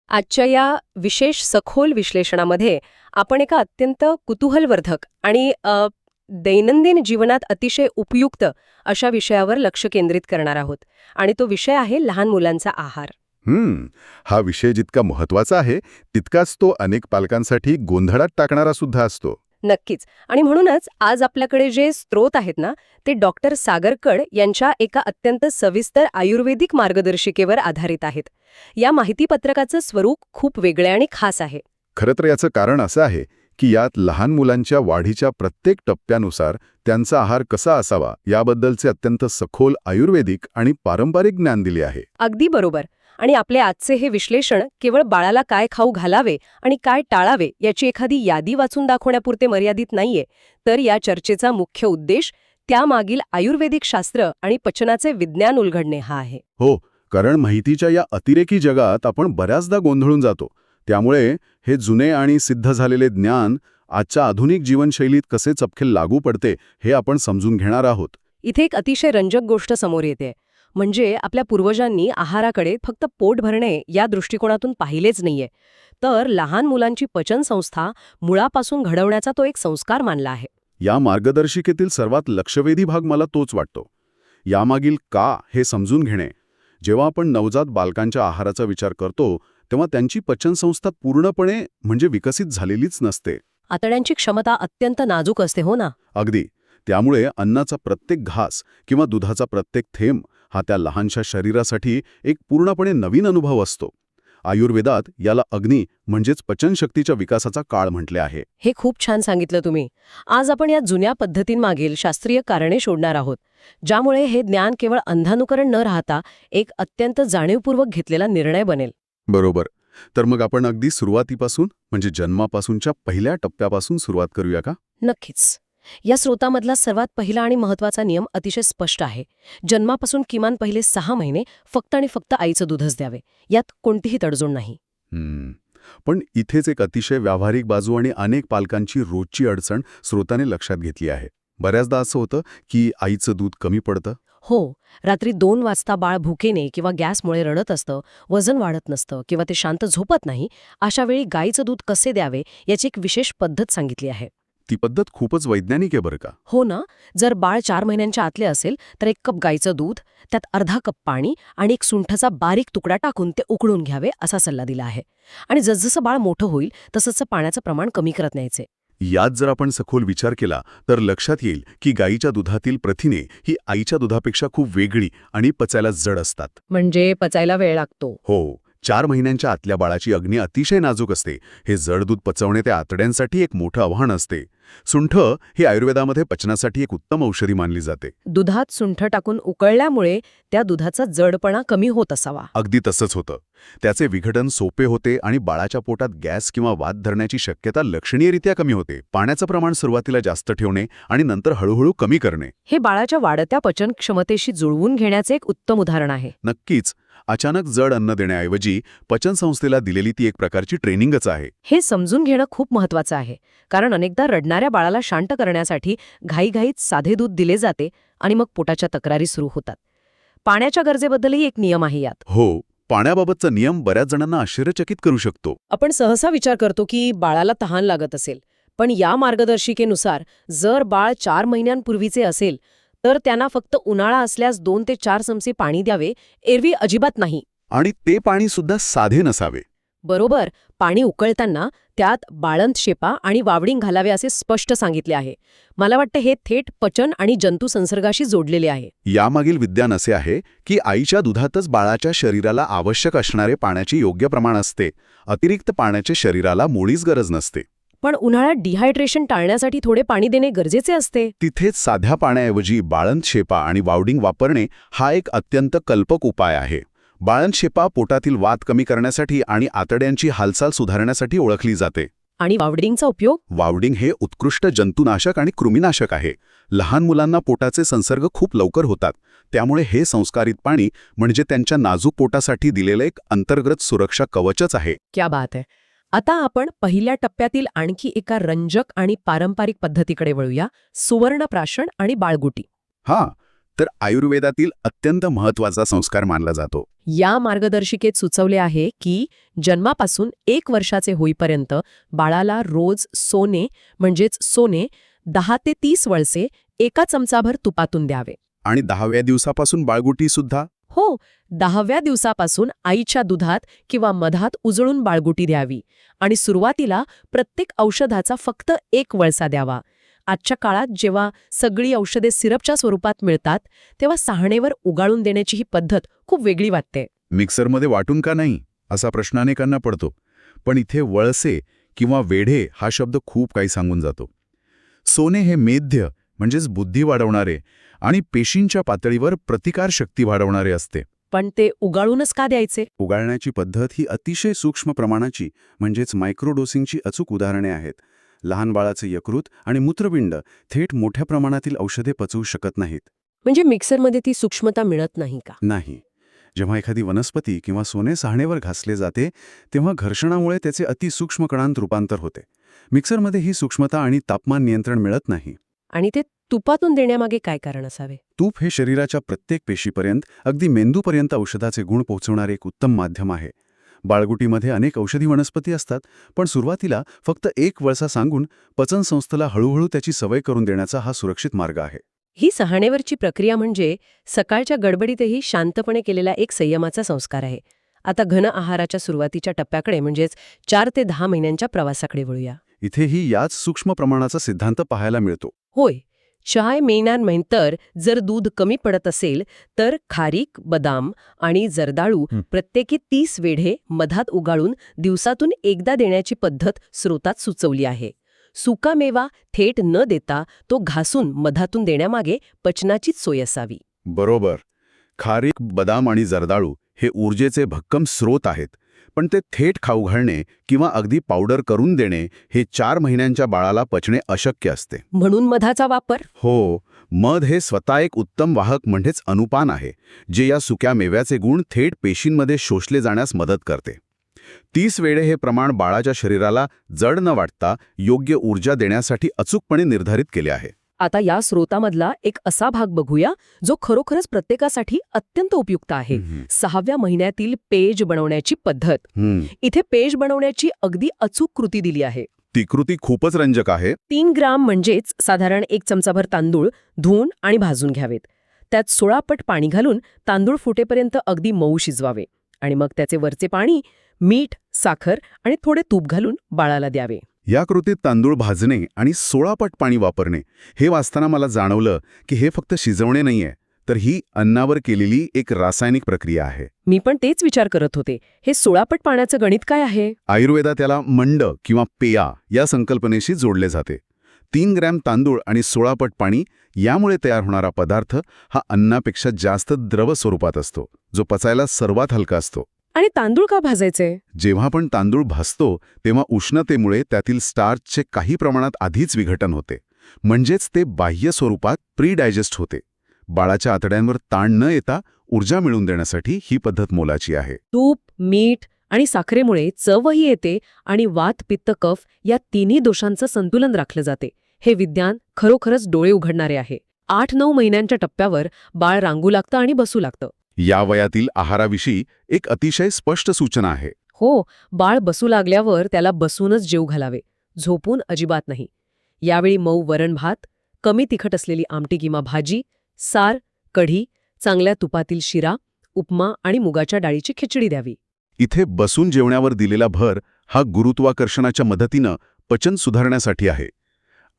आजच्या या विशेष सखोल विश्लेषणामध्ये आपण एका अत्यंत कुतूहलवर्धक आणि दैनंदिन जीवनात अतिशय उपयुक्त अशा विषयावर लक्ष केंद्रित करणार आहोत. आणि तो विषय आहे लहान मुलांचा आहार. हा विषय जितका महत्वाचा आहे तितकाच तो अनेक पालकांसाठी गोंधळात टाकणारा सुद्धा असतो. नक्कीच. आणि म्हणूनच आज आपल्याकडे जे स्रोत आहेत ना, ते डॉक्टर सागर कड यांच्या एका अत्यंत सविस्तर आयुर्वेदिक मार्गदर्शिकेवर आधारित आहेत. या माहितीपत्रकाचं स्वरूप खूप वेगळे आणि खास आहे. खरं तर याचं कारण असं आहे की यात लहान मुलांच्या वाढीच्या प्रत्येक टप्प्यानुसार त्यांचा आहार कसा असावा याबद्दलचे अत्यंत सखोल आयुर्वेदिक आणि पारंपरिक ज्ञान दिले आहे. अगदी बरोबर. आणि आपले आजचे हे विश्लेषण केवळ बाळाला काय खाऊ घालावे आणि काय टाळावे याची एखादी यादी वाचून दाखवण्यापुरते मर्यादित नाहीये, तर या चर्चेचा मुख्य उद्देश त्यामागील आयुर्वेदिक शास्त्र आणि पचनाचे विज्ञान उलगडणे हा आहे. हो, कारण माहितीच्या या अतिरेकी जगात आपण बऱ्याचदा गोंधळून जातो. त्यामुळे हे जुने आणि सिद्ध झालेले ज्ञान आजच्या आधुनिक जीवनशैलीत कसे चपखेल लागू पडते हे आपण समजून घेणार आहोत. इथे एक अतिशय रंजक गोष्ट समोर येते. म्हणजे आपल्या पूर्वजांनी आहाराकडे फक्त पोट भरणे या दृष्टिकोनातून पाहिलेच नाहीये, तर लहान मुलांची पचनसंस्था मुळापासून घडवण्याचा तो एक संस्कार मानला आहे. या मार्गदर्शिकेतील सर्वात लक्षवेधी भाग मला तोच वाटतो. यामागील का हे समजून घेणे. जेव्हा आपण नवजात बालकांच्या आहाराचा विचार करतो तेव्हा त्यांची पचनसंस्था पूर्णपणे विकसित झालेलीच नसते. आतड्यांची क्षमता अत्यंत नाजूक असते, हो ना. अगदी. त्यामुळे अन्नाचा प्रत्येक घास किंवा दुधाचा प्रत्येक थेंब हा त्या लहानशा शरीरासाठी एक पूर्णपणे नवीन अनुभव असतो. आयुर्वेदात याला अग्नी म्हणजेच पचनशक्तीच्या विकासाचा काळ म्हटले आहे. हे खूप छान सांगितलं तुम्ही. आज आपण या जुन्या पद्धतींमागील शास्त्रीय कारणे शोधणार आहोत, ज्यामुळे हे ज्ञान केवळ अंधानुकरण न राहता एक अत्यंत जाणीवपूर्वक घेतलेला निर्णय बनेल. बरोबर. तर मग आपण अगदी सुरुवातीपासून जन्मापासूनच्या पहिल्या टप्प्यापासून सुरुवात करूया का? नक्कीच. या स्रोतामधला सर्वात पहिला आणि महत्त्वाचा नियम अतिशय स्पष्ट आहे. जन्मापासून किमान पहिले 6 महिने फक्त आणि फक्त आईचं दूधच द्यावे. यात कोणतीही तडजोड नाही. पण इथेच एक अतिशय व्यावहारिक बाजू आणि अनेक पालकांची रोजची अडचण स्रोताने लक्षात घेतली आहे. बऱ्याचदा असं होतं की आईचं दूध कमी पडतं. हो, रात्री 2 वाजता बाळ भुकेने किंवा गॅसमुळे रडत असतं, वजन वाढत नसतं किंवा ते शांत झोपत नाही. अशा वेळी गाईचं दूध कसे द्यावे याची एक विशेष पद्धत सांगितली आहे. ती पद्धत खूपच वैज्ञानिक आहे बरं का. हो ना. जर बाळ 4 महिन्यांच्या आतले असेल तर 1 कप गाईचं दूध, त्यात अर्धा कप पाणी आणि 1 सुंठाचा बारीक तुकडा टाकून ते उकळून घ्यावे असा सल्ला दिला आहे. आणि जसजसं बाळ मोठं होईल तसंच पाण्याचं प्रमाण कमी करत न्यायचे. यात जर आपण सखोल विचार केला तर लक्षात येईल की गाईच्या दुधातील प्रथिने ही आईच्या दुधापेक्षा खूप वेगळी आणि पचायला जड असतात. म्हणजे पचायला वेळ लागतो. हो, 4 महिन्यांच्या आतल्या बाळाची अग्नी अतिशय नाजूक असते. हे जड दूध पचवणे त्या आतड्यांसाठी एक मोठं आव्हान असते. सुंठ ही आयुर्वेदामध्ये पचनासाठी एक उत्तम औषधी मानली जाते. दुधात सुंठ टाकून उकळल्यामुळे त्या दुधाचा जडपणा कमी होत असावा. अगदी तसंच होतं. त्याचे विघटन सोपे होते आणि बाळाच्या पोटात गॅस किंवा वात धरण्याची शक्यता लक्षणीयरित्या कमी होते. पाण्याचं प्रमाण सुरुवातीला जास्त ठेवणे आणि नंतर हळूहळू कमी करणे. हे बाळाच्या वाढत्या पचन क्षमतेशी जुळवून घेण्याचे एक उत्तम उदाहरण आहे. नक्कीच. अचानक जड अन्न देण्याऐवजी पचनसंस्थेला दिलेली ती एक प्रकारची ट्रेनिंगच आहे. हे समजून घेणं खूप महत्वाचं आहे. कारण अनेकदा रडणाऱ्या बाळाला शांत करण्यासाठी घाईघाईत साधे दूध दिले जाते आणि मग पोटाच्या तक्रारी सुरू होतात. पाण्याच्या गरजेबद्दलही एक नियम आहे यात. हो, पाण्याबाबतचा नियम बऱ्याच जणांना आश्चर्यचकित करू शकतो. आपण सहसा विचार करतो की बाळाला तहान लागत असेल, पण या मार्गदर्शिकेनुसार जर बाळ 4 महिन्यांपूर्वीचे असेल तर त्यांना फक्त उन्हाळा असल्यास 2 ते 4 चमचे पाणी द्यावे, एरवी अजिबात नाही. आणि ते पाणी सुद्धा साधे नसावे. बरोबर. पाणी उकळताना त्यात बाळंत शेपा आणि वावडिंग घालावे असे स्पष्ट सांगितले आहे. मला वाटतं हे थेट पचन आणि जंतू संसर्गाशी जोडलेले आहे. यामागील विज्ञान असे आहे की आईच्या दुधातच बाळाच्या शरीराला आवश्यक असणारे पाण्याचे योग्य प्रमाण असते. अतिरिक्त पाण्याचे शरीराला मुळीच गरज नसते. पण उन्हाळ्यात डिहायड्रेशन टाळण्यासाठी थोडे पाणी देणे गरजेचे असते. तिथेच साध्या पाण्याऐवजी बाळंत शेपा आणि वावडिंग वापरणे हा एक अत्यंत कल्पक उपाय आहे. बाळंत शेपा पोटातील वात कमी करण्यासाठी आणि आतड्यांची हालचाल सुधारण्यासाठी ओळखली जाते. आणि वावडिंगचा उपयोग? वावडिंग हे उत्कृष्ट जंतुनाशक आणि कृमीनाशक आहे. लहान मुलांना पोटाचे संसर्ग खूप लवकर होतात. त्यामुळे हे संस्कारित पाणी म्हणजे त्यांच्या नाजूक पोटासाठी दिलेलं एक अंतर्गत सुरक्षा कवचच आहे. क्या बात आहे. आता आपण पहिल्या टप्प्यातील आणखी एका रंजक आणि पारंपरिक पद्धतीकडे वळूया, सुवर्णप्राशन आणि बाळगुटी. हां, तर आयुर्वेदातील अत्यंत महत्त्वाचा संस्कार मानला जातो. या मार्गदर्शिकेत सुचवले आहे की जन्मापासून 1 वर्षाचे होईपर्यंत बाळाला रोज म्हणजेच सोने 10 ते 30 वळसे एका चमचाभर तुपातून द्यावे. आणि 10व्या दिवसापासून बाळगुटी सुद्धा. हो, 10व्या दिवसापासून आईच्या दुधात किंवा मधात उजळून बाळगुटी द्यावी आणि सुरुवातीला प्रत्येक औषधाचा फक्त 1 वळसा द्यावा. आजच्या काळात जेव्हा सगळी औषधे सिरपच्या स्वरूपात मिळतात तेव्हा सहाणेवर उगाळून देण्याची ही पद्धत खूप वेगळी वाटते. मिक्सरमध्ये वाटून का नाही असा प्रश्न अनेकांना पडतो. पण इथे वळसे किंवा वेढे हा शब्द खूप काही सांगून जातो. सोने हे मेद्य म्हणजेच बुद्धी वाढवणारे आणि पेशींच्या पातळीवर प्रतिकारशक्ती वाढवणारे असते. पण ते उगाळूनच का द्यायचे? उगाळण्याची पद्धत ही अतिशय सूक्ष्म प्रमाणाची म्हणजेच मायक्रोडोसिंगची अचूक उदाहरणे आहेत. लहान बाळाचे यकृत आणि मूत्रपिंड थेट मोठ्या प्रमाणातील औषधे पचवू शकत नाहीत. म्हणजे मिक्सरमध्ये ती सूक्ष्मता मिळत नाही का? नाही. जेव्हा एखादी वनस्पती किंवा सोने सहाणेवर घासले जाते तेव्हा घर्षणामुळे त्याचे अतिसूक्ष्म कणांत रूपांतर होते. मिक्सरमध्ये ही सूक्ष्मता आणि तापमान नियंत्रण मिळत नाही. आणि ते तुपातून देण्यामागे काय कारण असावे? तूप हे शरीराच्या प्रत्येक पेशीपर्यंत अगदी मेंदूपर्यंत औषधाचे गुण पोहोचवणारे एक उत्तम माध्यम आहे. बाळगुटीमध्ये अनेक औषधी वनस्पती असतात, पण सुरुवातीला फक्त 1 वळसा सांगून पचनसंस्थेला हळूहळू त्याची सवय करून देण्याचा हा सुरक्षित मार्ग आहे. ही सहाणेवरची प्रक्रिया म्हणजे सकाळच्या गडबडीतही शांतपणे केलेला एक संयमाचा संस्कार आहे. आता घन आहाराच्या सुरुवातीच्या टप्प्याकडे म्हणजेच 4 ते 10 महिन्यांच्या प्रवासाकडे वळूया. इथेही याच सूक्ष्म प्रमाणाचा सिद्धांत पाहायला मिळतो. होय, 6 महिन्यांनंतर जर दूध कमी पडत असेल तर खारीक, बदाम आणि जर्दाळू प्रत्येकी 30 वेढे मधात उगाळून दिवसातून एकदा देण्याची पद्धत स्रोतात सुचवली आहे. सुका मेवा थेट न देता तो घासून मधातून देण्यामागे पचनाचीच सोय असावी. बरोबर. खारीक, बदाम आणि जर्दाळू हे ऊर्जेचे भक्कम स्रोत आहेत, पण ते थेट खाऊ घालणे किंवा अगदी पावडर करून देणे हे 4 महिन्यांच्या बाळाला पचणे अशक्य असते. म्हणून मधाचा वापर? हो, मध हे स्वतः एक उत्तम वाहक म्हणजेच अनुपान आहे, जे या सुक्या मेव्याचे गुण थेट पेशींमध्ये शोषले जाण्यास मदत करते. 30 वेळे हे प्रमाण बाळाच्या शरीराला जड न वाटता योग्य ऊर्जा देण्यासाठी अचूकपणे निर्धारित केले आहे. आता या स्रोतामधला एक असा भाग बघूया जो खरोखरच प्रत्येकासाठी अत्यंत उपयुक्त आहे. 6व्या महिन्यातील पेज बनवण्याची पद्धत. इथे पेज बनवण्याची अगदी अचूक कृती दिली आहे. ती कृती खूपच रंजक आहे. 3 ग्राम म्हणजेच साधारण 1 चमचाभर तांदूळ धुवून आणि भाजून घ्यावेत. त्यात 16 पट पाणी घालून तांदूळ फुटेपर्यंत अगदी मऊ शिजवावे आणि मग त्याचे वरचे पाणी मीठ, साखर आणि थोडे तूप घालून बाळाला द्यावे. या कृतीत तांदूळ भाजणे आणि 16 पट पाणी वापरणे हे वाचताना मला जाणवलं की हे फक्त शिजवणे नाहीये, तर ही अन्नावर केलेली एक रासायनिक प्रक्रिया आहे. मी पण तेच विचार करत होते. हे 16 पट पाण्याचं गणित काय आहे? आयुर्वेदात त्याला मंड किंवा पेया या संकल्पनेशी जोडले जाते. 3 ग्रॅम तांदूळ आणि 16 पट पाणी यामुळे तयार होणारा पदार्थ हा अन्नापेक्षा जास्त द्रव स्वरूपात असतो, जो पचायला सर्वात हलका असतो. आणि तांदूळ का भाजायचे? जेव्हा आपण तांदूळ भाजतो तेव्हा उष्णतेमुळे त्यातील स्टार्चचे काही प्रमाणात आधीच विघटन होते, म्हणजेच ते बाह्य स्वरूपात प्री-डायजेस्ट होते. बाळाच्या आतड्यांवर ताण न येता ऊर्जा मिळवून देण्यासाठी ही पद्धत मोलाची आहे. तूप, मीठ आणि साखरेमुळे चवही येते आणि वात, पित्त, कफ या तिन्ही दोषांचं संतुलन राखलं जाते. हे विज्ञान खरोखरच डोळे उघडणारे आहे. 8-9 महिन्यांच्या टप्प्यावर बाळ रांगू लागतं आणि बसू लागतं. या वयातील आहाराविषयी एक अतिशय स्पष्ट सूचना आहे. हो, बाळ बसू लागल्यावर त्याला बसूनच जेवू घालावे, झोपून अजिबात नाही. यावेळी मऊ वरण भात, कमी तिखट असलेली आमटी किंवा भाजी, सार, कढी, चांगल्या तुपातील शिरा, उपमा आणि मुगाच्या डाळीची खिचडी द्यावी. इथे बसून जेवण्यावर दिलेला भर हा गुरुत्वाकर्षणाच्या मदतीनं पचन सुधारण्यासाठी आहे.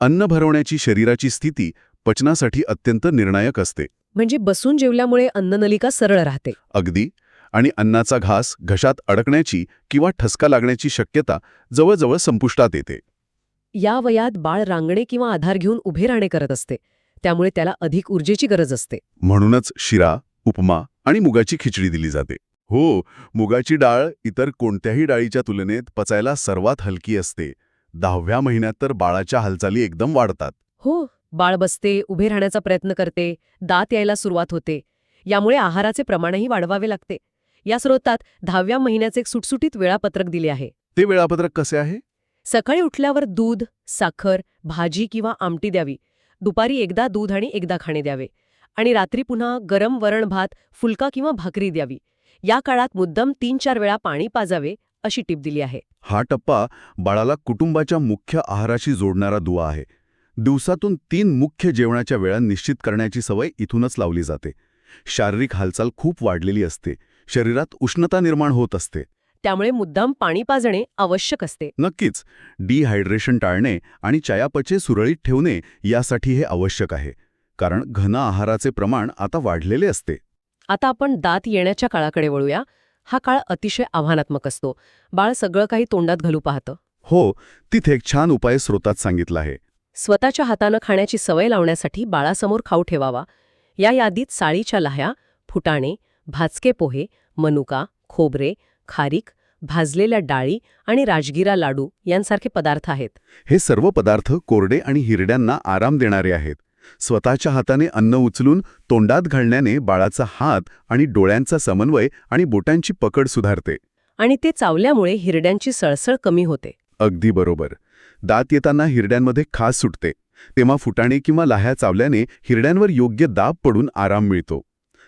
अन्न भरवण्याची शरीराची स्थिती पचनासाठी अत्यंत निर्णायक असते. म्हणजे बसून जेवल्यामुळे अन्ननलिका सरळ राहते. अगदी. आणि अन्नाचा घास घशात अडकण्याची किंवा ठसका लागण्याची शक्यता जवळजवळ संपुष्टात येते. या वयात बाळ रांगणे किंवा आधार घेऊन उभे राहणे करत असते, त्यामुळे त्याला अधिक ऊर्जेची गरज असते. म्हणूनच शिरा, उपमा आणि मुगाची खिचडी दिली जाते. हो, मुगाची डाळ इतर कोणत्याही डाळीच्या तुलनेत पचायला सर्वात हलकी असते. 10व्या महिन्यात तर बाळाच्या हालचाली एकदम वाढतात. हो, बाळ बसते, उभे राहण्याचा प्रयत्न करते, दात यायला सुरुवात होते. यामुळे आहाराचे प्रमाणही वाढवावे लागते. या स्रोतात 10व्या महिन्याचे एक सुटसुटीत वेळापत्रक दिले आहे. ते वेळापत्रक कसे आहे? सकाळी उठल्यावर दूध, साखर, भाजी किंवा आमटी द्यावी. दुपारी एकदा दूध आणि एकदा खाणे द्यावे. आणि रात्री पुन्हा गरम वरण भात, फुलका किंवा भाकरी द्यावी. या काळात मुद्दाम 3-4 वेळा पाणी पाजावे अशी टीप दिली आहे. हा टप्पा बाळाला कुटुंबाच्या मुख्य आहाराशी जोडणारा दुवा आहे. दिवसातून 3 मुख्य जेवणाच्या वेळा निश्चित करण्याची सवय इथूनच लावली जाते. शारीरिक हालचाल खूप वाढलेली असते, शरीरात उष्णता निर्माण होत असते. त्यामुळे मुद्दाम पाणी पाजणे आवश्यक असते. नक्कीच, डिहायड्रेशन टाळणे आणि चयापचय सुरळीत ठेवणे यासाठी हे आवश्यक आहे, कारण घन आहाराचे प्रमाण आता वाढलेले असते. आता आपण दात येण्याच्या काळाकडे वळूया. हा काळ अतिशय आव्हानात्मक असतो. बाळ सगळं काही तोंडात घालू पाहतं. हो, तिथे एक छान उपाय स्रोतात सांगितला आहे. स्वतःच्या हातानं खाण्याची सवय लावण्यासाठी बाळासमोर खाऊ ठेवावा. या यादीत साळीच्या लाह्या, फुटाणे, भाजके पोहे, मनुका, खोबरे, खारीक, भाजलेल्या डाळी आणि राजगिरा लाडू यांसारखे पदार्थ आहेत. हे सर्व पदार्थ कोरडे आणि हिरड्यांना आराम देणारे आहेत. स्वतःच्या हाताने अन्न उचलून तोंडात घालण्याने बाळाचा हात आणि डोळ्यांचा समन्वय आणि बोटांची पकड सुधारते. आणि ते चावल्यामुळे हिरड्यांची सळसळ कमी होते. अगदी बरोबर. दात येताना हिरड्यांमध्ये खाज सुटते, तेव्हा फुटाणे किंवा लाह्या चावल्याने हिरड्यांवर योग्य दाब पडून आराम मिळतो.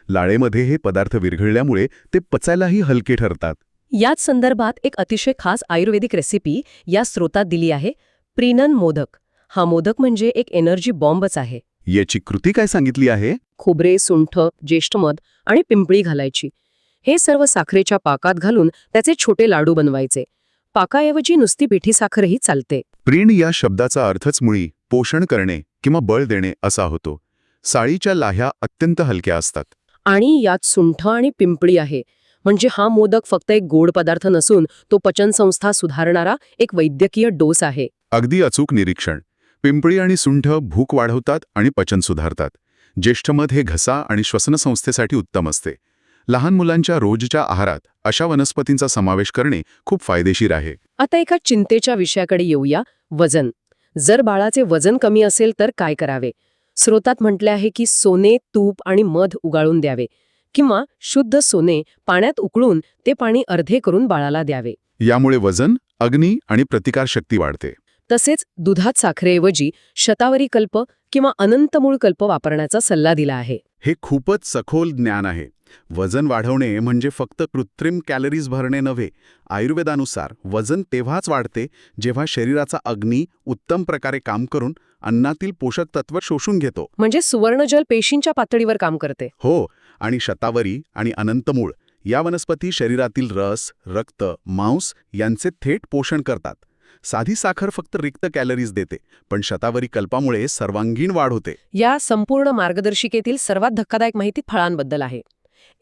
लाळेमध्ये हे पदार्थ विरघळल्यामुळे ते पचायलाही हलके ठरतात. याच संदर्भात एक अतिशय खास आयुर्वेदिक रेसिपी या स्रोतात दिली आहे, प्रीनन मोदक. हा मोदक म्हणजे एक एनर्जी बॉम्बच आहे. याची कृती काय सांगितली आहे? खोबरे, सुंठ, ज्येष्ठमध आणि पिंपळी घालायची. हे सर्व साखरेच्या पाकात घालून त्याचे छोटे लाडू बनवायचे. पाकाऐवजी नुसती पिठी साखरही चालते. प्रीण या शब्दाचा अर्थच मुळी पोषण करणे किंवा बळ देणे असा होतो. साळीच्या लाह्या अत्यंत हलक्या असतात. आणि यात सुंठ आणि पिंपळी आहे. म्हणजे हा मोदक फक्त एक गोड पदार्थ नसून तो पचनसंस्था सुधारणारा एक वैद्यकीय डोस आहे. अगदी अचूक निरीक्षण. पिंपळी आणि सुंठ भूक वाढवतात आणि पचन सुधारतात. ज्येष्ठमध हे घसा आणि श्वसनसंस्थेसाठी उत्तम असते. लहान मुलांच्या रोजच्या आहारात अशा वनस्पतींचा समावेश करणे खूप फायदेशीर आहे. आता एका चिंतेच्या विषयाकडे येऊया, वजन. जर बाळाचे वजन कमी असेल तर काय करावे? स्रोतात म्हटले आहे की सोने, तूप आणि मध उगाळून द्यावे किंवा शुद्ध सोने पाण्यात उकळून ते पाणी अर्धे करून बाळाला द्यावे. यामुळे वजन, अग्नी आणि प्रतिकारशक्ती वाढते. तसेच दुधात साखरेऐवजी शतावरी कल्प किंवा अनंतमूळ कल्प वापरण्याचा सल्ला दिला आहे. हे खूपच सखोल ज्ञान आहे. वजन वाढवणे म्हणजे फक्त कृत्रिम कॅलरीज भरणे नव्हे. आयुर्वेदानुसार वजन तेव्हाच वाढते जेव्हा शरीराचा अग्नी उत्तम प्रकारे काम करून अन्नातील पोषक तत्व शोषून घेतो. म्हणजे सुवर्णजल पेशींच्या पातळीवर काम करते. हो, आणि शतावरी आणि अनंतमूळ या वनस्पती शरीरातील रस, रक्त, मांस यांचे थेट पोषण करतात. साधी साखर फक्त रिक्त कॅलरीज देते, पण शतावरी कल्पामुळे सर्वांगीण वाढ होते. या संपूर्ण मार्गदर्शिकेतील सर्वात धक्कादायक माहिती फळांबद्दल आहे.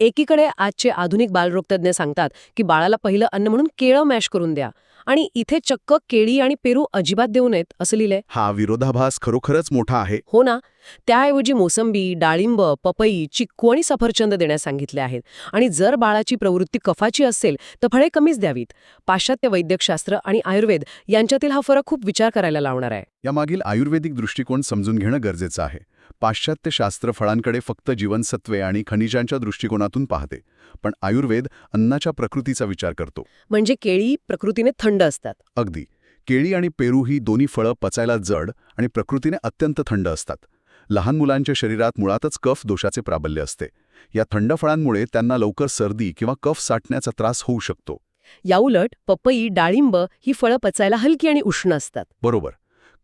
एकीकडे आजचे आधुनिक बालरोगतज्ञ सांगतात की बाळाला पहिलं अन्न म्हणून केळं मॅश करून द्या, आणि इथे चक्क केळी आणि पेरू अजिबात देऊ नयेत असं लिहिलंय. हा विरोधाभास खरोखरच मोठा आहे. हो ना. त्याऐवजी मोसंबी, डाळिंब, पपई, चिक्कू आणि सफरचंद देण्यास सांगितले आहेत. आणि जर बाळाची प्रवृत्ती कफाची असेल तर फळे कमीच द्यावीत. पाश्चात्य वैद्यकशास्त्र आणि आयुर्वेद यांच्यातील हा फरक खूप विचार करायला लावणार आहे. यामागील आयुर्वेदिक दृष्टिकोन समजून घेणं गरजेचं आहे. पाश्चात्य शास्त्र फळांकडे फक्त जीवनसत्वे आणि खनिजांच्या दृष्टिकोनातून पाहते, पण आयुर्वेद अन्नाच्या प्रकृतीचा विचार करतो. म्हणजे केळी प्रकृतीने थंड असतात. अगदी. केळी आणि पेरू ही दोन्ही फळं पचायला जड आणि प्रकृतीने अत्यंत थंड असतात. लहान मुलांच्या शरीरात मुळातच कफ दोषाचे प्राबल्य असते. या थंड फळांमुळे त्यांना लवकर सर्दी किंवा कफ साठण्याचा त्रास होऊ शकतो. याउलट पपई, डाळिंब ही फळं पचायला हलकी आणि उष्ण असतात. बरोबर.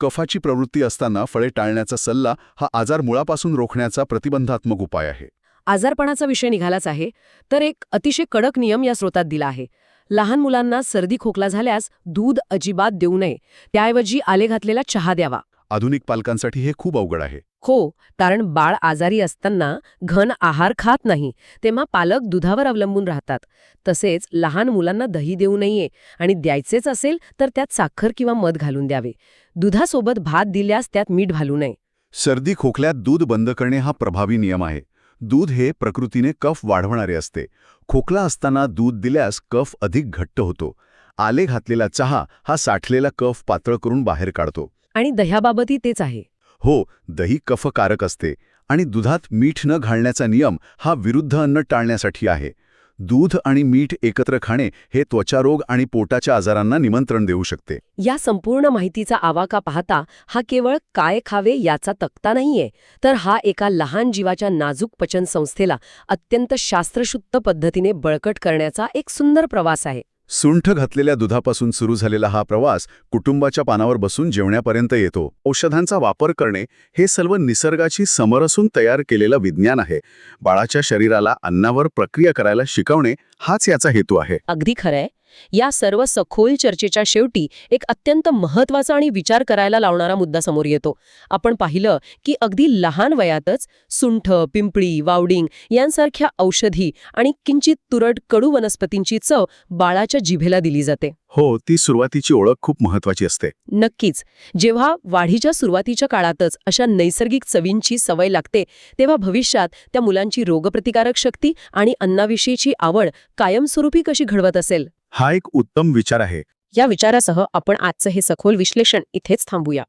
कफाची प्रवृत्ती असताना फळे टाळण्याचा सल्ला हा आजार मुळापासून रोखण्याचा प्रतिबंधात्मक उपाय आहे. आजारपणाचा विषय निघालाच आहे तर एक अतिशय कडक नियम या स्रोतात दिला आहे. लहान मुलांना सर्दी खोकला झाल्यास दूध अजिबात देऊ नये. त्याऐवजी आले घातलेला चहा द्यावा. आधुनिक पालकांसाठी हे खूप अवघड आहे. हो, कारण बाळ आजारी असताना घन आहार खात नाही, तेव्हा पालक दुधावर अवलंबून राहतात. तसेच लहान मुलांना दही देऊ नये, आणि द्यायचेच असेल तर त्यात साखर किंवा मध घालून द्यावे. दुधासोबत भात दिल्यास त्यात मीठ घालू नये. सर्दी खोकल्यात दूध बंद करणे हा प्रभावी नियम आहे. दूध हे प्रकृतीने कफ वाढवणारे असते. खोकला असताना दूध दिल्यास कफ अधिक घट्ट होतो. आले घातलेला चहा हा साठलेला कफ पातळ करून बाहेर काढतो. आणि दह्याबाबतही तेच आहे. हो, दही कफकारक असते आणि दुधात मीठ न घालण्याचा नियम हा विरुद्ध अन्न टाळण्यासाठी आहे. दूध आणि मीठ एकत्र खाणे हे त्वचारोग आणि पोटाच्या आजारांना निमंत्रण देऊ शकते. या संपूर्ण माहितीचा आवाका पाहता हा केवळ काय खावे याचा तक्ता नाहीये, तर हा एका लहान जीवाच्या नाजूक पचनसंस्थेला अत्यंत शास्त्रशुद्ध पद्धतीने बळकट करण्याचा एक सुंदर प्रवास आहे. सुंठ घातलेल्या दुधापासून सुरू झालेला हा प्रवास कुटुंबाच्या पानावर बसून जेवण्यापर्यंत येतो. औषधांचा वापर करणे हे सर्व निसर्गाची समरसून तयार केलेलं विज्ञान आहे. बाळाच्या शरीराला अन्नावर प्रक्रिया करायला शिकवणे हाच याचा हेतू आहे. अगदी खरंय. या सर्व सखोल चर्चेच्या शेवटी एक अत्यंत महत्त्वाचा आणि विचार करायला लावणारा मुद्दा समोर येतो. आपण पाहिलं की अगदी लहान वयातच सुंठ, पिंपळी, वावडिंग यांसारख्या औषधी आणि किंचित तुरट कडू वनस्पतींची चव बाळाच्या जिभेला दिली जाते. हो, ती सुरुवातीची ओळख खूप महत्वाची असते. नक्कीच. जेव्हा वाढीच्या सुरुवातीच्या काळातच अशा नैसर्गिक चवींची सवय लागते, तेव्हा भविष्यात त्या मुलांची रोगप्रतिकारक शक्ती आणि अन्नाविषयीची आवड कायमस्वरूपी कशी घडवत असेल. हा एक उत्तम विचार आहे. या विचारासह आपण आजचं हे सखोल विश्लेषण इथेच थांबूया.